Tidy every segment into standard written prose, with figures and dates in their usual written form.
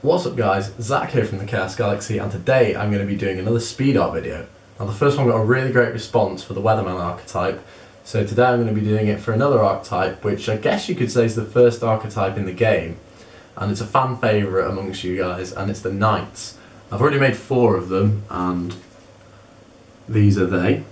What's up guys, Zach here from the Chaos Galaxy, and today I'm going to be doing another speed art video. Now the first one got a really great response for the Weatherman archetype, so today I'm going to be doing it for another archetype, which I guess you could say is the first archetype in the game, and it's a fan favourite amongst you guys, and it's the Knights. I've already made 4 of them, and these are they.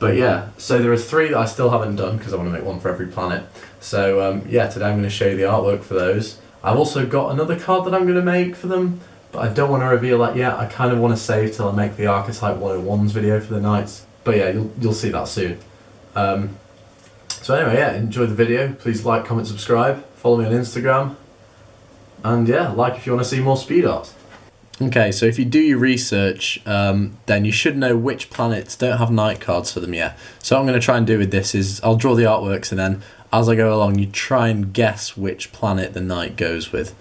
But yeah, so there are 3 that I still haven't done because I want to make one for every planet. So yeah, today I'm going to show you the artwork for those. I've also got another card that I'm going to make for them, but I don't want to reveal that yet. I kind of want to save till I make the Archetype 101's video for the Knights. But yeah, you'll see that soon. So anyway, yeah, enjoy the video. Please like, comment, subscribe. Follow me on Instagram. And yeah, like if you want to see more speed art. Okay, so if you do your research, then you should know which planets don't have night cards for them yet. So what I'm going to try and do with this is I'll draw the artworks, and then as I go along you try and guess which planet the night goes with.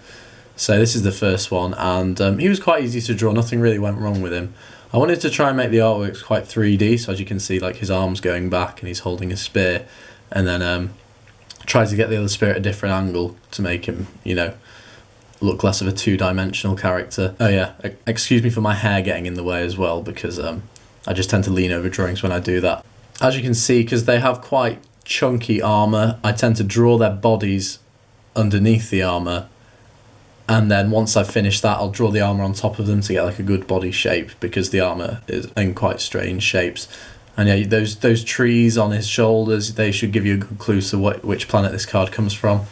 So this is the first one, and he was quite easy to draw, nothing really went wrong with him. I wanted to try and make the artworks quite 3D, so as you can see, like, his arm's going back and he's holding a spear, and then try to get the other spear at a different angle to make him, you know, look less of a two-dimensional character. Oh yeah, excuse me for my hair getting in the way as well, because I just tend to lean over drawings when I do that. As you can see, because they have quite chunky armour, I tend to draw their bodies underneath the armour, and then once I've finished that I'll draw the armour on top of them to get like a good body shape, because the armour is in quite strange shapes. And yeah, those trees on his shoulders, they should give you a good clue to which planet this card comes from.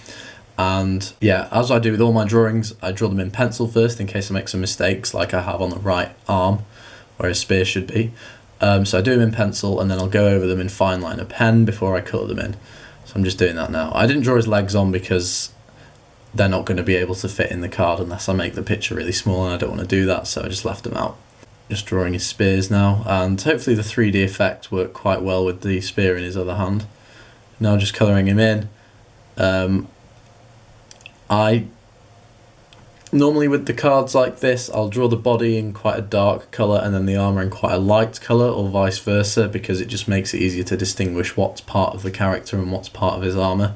And yeah, as I do with all my drawings, I draw them in pencil first in case I make some mistakes, like I have on the right arm where his spear should be. So I do them in pencil, and then I'll go over them in fine liner pen before I cut them in. So I'm just doing that now. I didn't draw his legs on because they're not going to be able to fit in the card unless I make the picture really small, and I don't want to do that, so I just left them out. Just drawing his spears now, and hopefully the 3D effect worked quite well with the spear in his other hand. Now just colouring him in. I normally, with the cards like this, I'll draw the body in quite a dark colour and then the armour in quite a light colour, or vice versa, because it just makes it easier to distinguish what's part of the character and what's part of his armour.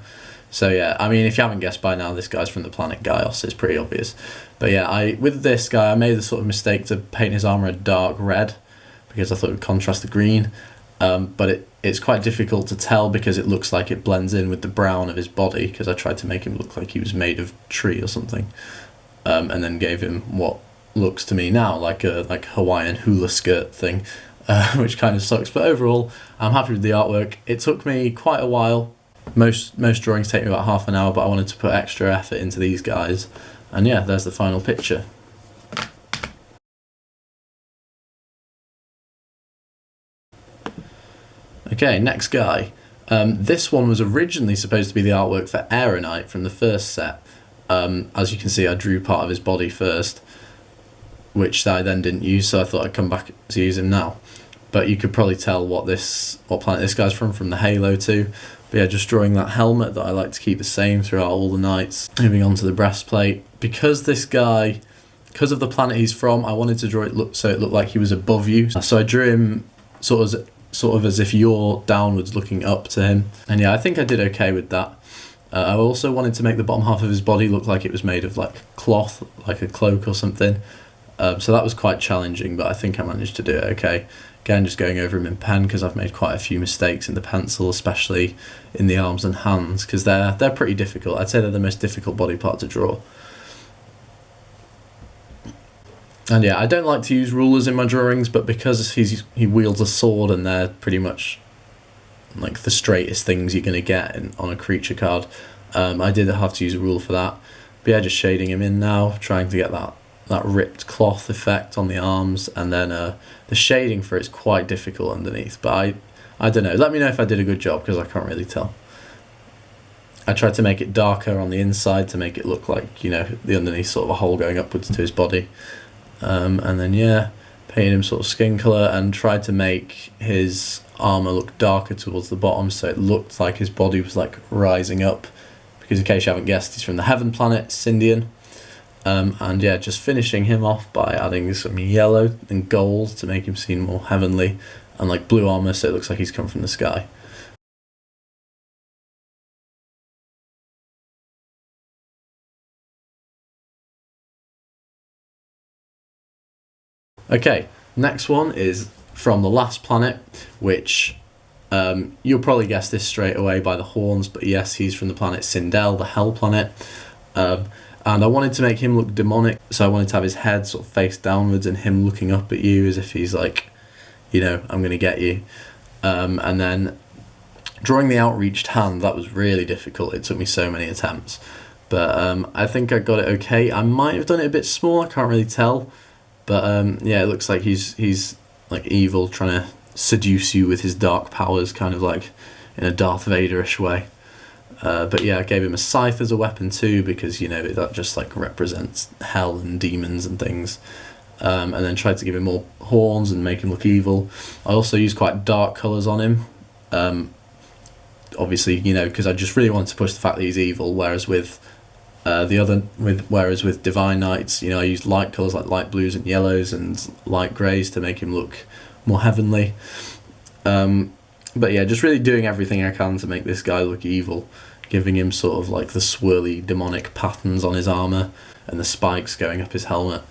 So yeah, I mean, if you haven't guessed by now, this guy's from the planet Gaios, it's pretty obvious. But yeah, with this guy, I made the sort of mistake to paint his armour a dark red, because I thought it would contrast the green. But it's quite difficult to tell because it looks like it blends in with the brown of his body, because I tried to make him look like he was made of tree or something, and then gave him what looks to me now like a Hawaiian hula skirt thing, which kind of sucks. But overall, I'm happy with the artwork. It took me quite a while. Most drawings take me about half an hour, but I wanted to put extra effort into these guys, and yeah, there's the final picture. Okay, next guy. This one was originally supposed to be the artwork for Aeronite from the first set. As you can see, I drew part of his body first, which I then didn't use, so I thought I'd come back to use him now. But you could probably tell what planet this guy's from the halo too. But yeah, just drawing that helmet that I like to keep the same throughout all the Knights. Moving on to the breastplate. Because of the planet he's from, I wanted to draw it so it looked like he was above you. So I drew him sort of as if you're downwards looking up to him. And yeah, I think I did okay with that. I also wanted to make the bottom half of his body look like it was made of like cloth, like a cloak or something. So that was quite challenging, but I think I managed to do it okay. Again, just going over him in pen because I've made quite a few mistakes in the pencil, especially in the arms and hands, because they're pretty difficult. I'd say they're the most difficult body part to draw. And yeah, I don't like to use rulers in my drawings, but because he wields a sword and they're pretty much like the straightest things you're going to get on a creature card, I did have to use a rule for that. But yeah, just shading him in now, trying to get that ripped cloth effect on the arms, and then the shading for it's quite difficult underneath. But I don't know, let me know if I did a good job, because I can't really tell. I tried to make it darker on the inside to make it look like, you know, the underneath sort of a hole going upwards to his body. And then yeah, painted him sort of skin colour and tried to make his armour look darker towards the bottom, so it looked like his body was like rising up, because in case you haven't guessed, he's from the heaven planet Sindian. And yeah, just finishing him off by adding some yellow and gold to make him seem more heavenly, and like blue armour so it looks like he's come from the sky. Okay, next one is from the last planet, which you'll probably guess this straight away by the horns, but yes, he's from the planet Sindel, the Hell planet. And I wanted to make him look demonic, so I wanted to have his head sort of face downwards and him looking up at you as if he's like, you know, I'm going to get you. And then drawing the outreached hand, that was really difficult. It took me so many attempts. But I think I got it okay. I might have done it a bit small, I can't really tell. But yeah, it looks like he's like evil, trying to seduce you with his dark powers, kind of like in a Darth Vader-ish way. But yeah, I gave him a scythe as a weapon too, because, you know, that just like represents hell and demons and things. And then tried to give him more horns and make him look evil. I also used quite dark colours on him. Obviously, you know, because I just really wanted to push the fact that he's evil, whereas with with Divine Knights, you know, I used light colours like light blues and yellows and light greys to make him look more heavenly. But yeah, just really doing everything I can to make this guy look evil, giving him sort of like the swirly demonic patterns on his armour and the spikes going up his helmet.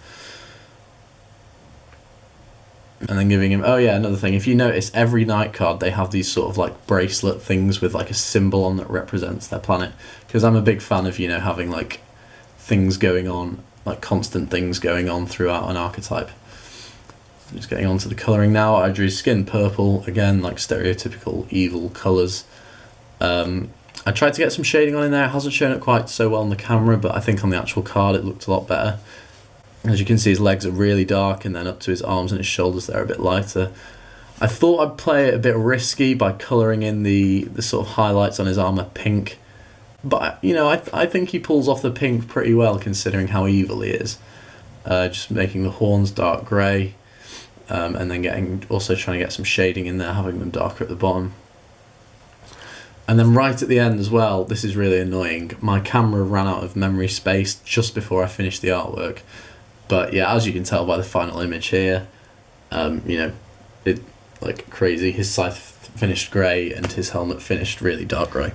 And then giving him, oh yeah, another thing, if you notice, every night card, they have these sort of like bracelet things with like a symbol on that represents their planet. Because I'm a big fan of, you know, having like things going on, like constant things going on throughout an archetype. Just getting on to the colouring now. I drew skin purple, again, like stereotypical evil colours. I tried to get some shading on in there. It hasn't shown up quite so well on the camera, but I think on the actual card it looked a lot better. As you can see, his legs are really dark, and then up to his arms and his shoulders they're a bit lighter. I thought I'd play it a bit risky by colouring in the sort of highlights on his armour pink. But, you know, I think he pulls off the pink pretty well considering how evil he is. Just making the horns dark grey. And then also trying to get some shading in there, having them darker at the bottom. And then right at the end as well, this is really annoying, my camera ran out of memory space just before I finished the artwork. But yeah, as you can tell by the final image here, you know, it like crazy, his scythe finished grey and his helmet finished really dark grey.